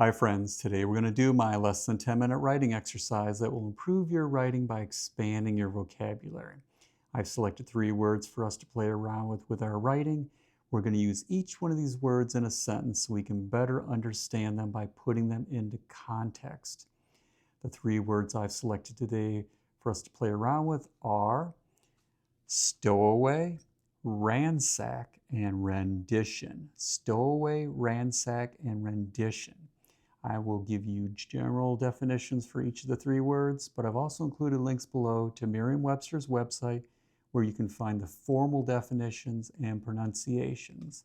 Hi friends, today we're going to do my less than 10-minute writing exercise that will improve your writing by expanding your vocabulary. I've selected 3 words for us to play around with our writing. We're going to use each one of these words in a sentence so we can better understand them by putting them into context. The 3 words I've selected today for us to play around with are stowaway, ransack, and rendition. Stowaway, ransack, and rendition. I will give you general definitions for each of the 3 words, but I've also included links below to Merriam-Webster's website where you can find the formal definitions and pronunciations.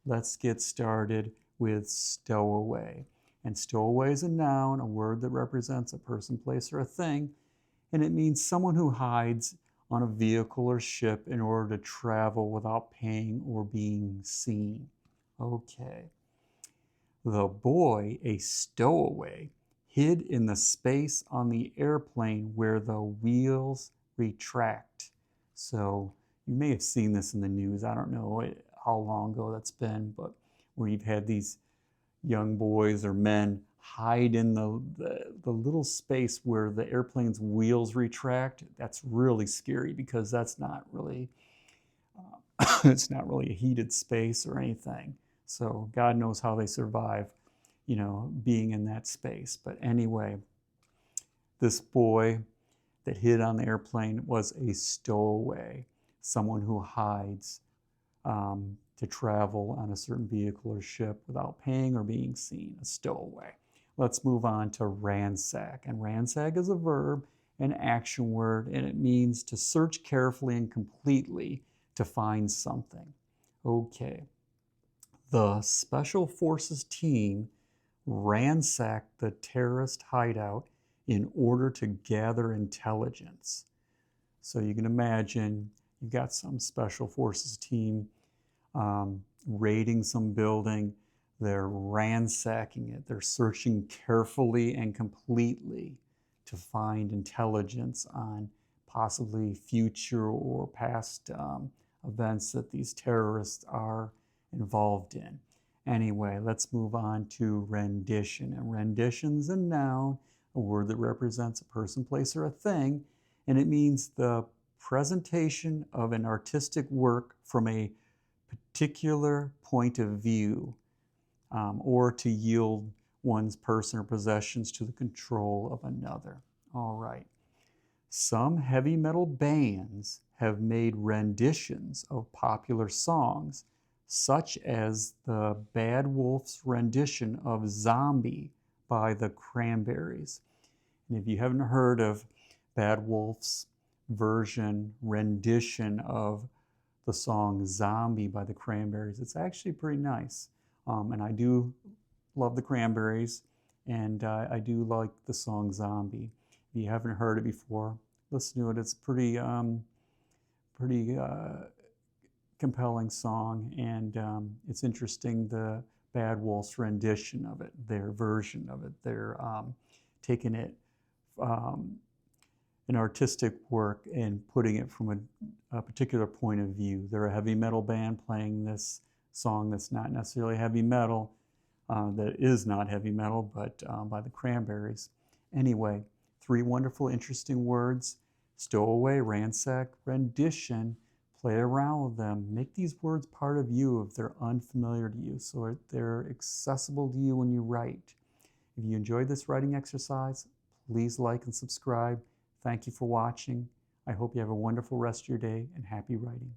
Let's get started with stowaway. And stowaway is a noun, a word that represents a person, place, or a thing, and it means someone who hides on a vehicle or ship in order to travel without paying or being seen. Okay. The boy, a stowaway, hid in the space on the airplane where the wheels retract. So you may have seen this in the news. I don't know how long ago that's been, but where you've had these young boys or men hide in the little space where the airplane's wheels retract. That's really scary because that's not really, it's not really a heated space or anything. So God knows how they survive, being in that space. But anyway, this boy that hid on the airplane was a stowaway, someone who hides to travel on a certain vehicle or ship without paying or being seen, a stowaway. Let's move on to ransack. And ransack is a verb, an action word, and it means to search carefully and completely to find something. Okay. The Special Forces team ransacked the terrorist hideout in order to gather intelligence. So you can imagine you've got some Special Forces team raiding some building. They're ransacking it. They're searching carefully and completely to find intelligence on possibly future or past events that these terrorists are involved in. Anyway, let's move on to rendition. And rendition's a noun, a word that represents a person, place, or a thing, and it means the presentation of an artistic work from a particular point of view, or to yield one's person or possessions to the control of another. All right. Some heavy metal bands have made renditions of popular songs, such as the Bad Wolf's rendition of Zombie by the Cranberries. And if you haven't heard of Bad Wolf's rendition of the song Zombie by the Cranberries, it's actually pretty nice. And I do love the Cranberries, and I do like the song Zombie. If you haven't heard it before, listen to it. It's pretty compelling song, and it's interesting, the Bad Wolf's rendition of it, their version of it. They're taking it, an artistic work, and putting it from a particular point of view. They're a heavy metal band playing this song that's not necessarily heavy metal, that is not heavy metal, but by the Cranberries. Anyway, 3 wonderful, interesting words: stowaway, ransack, rendition. Play around with them. Make these words part of you if they're unfamiliar to you, so they're accessible to you when you write. If you enjoyed this writing exercise, please like and subscribe. Thank you for watching. I hope you have a wonderful rest of your day, and happy writing.